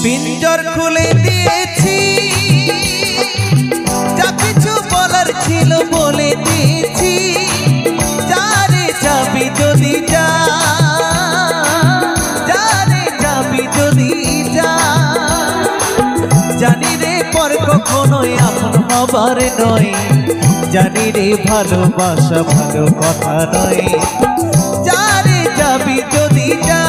পিঞ্জর খুলে দিয়েছি, যা কিছু বলার ছিল বলে দিয়েছি। যারে যাবি যদি যা, যারে যাবি যদি যা। জানি রে পর কখনোই আপন হবার নয়, জানি রে ভালোবাসা ভালো কথা নয়। যারে যাবি যদি যা।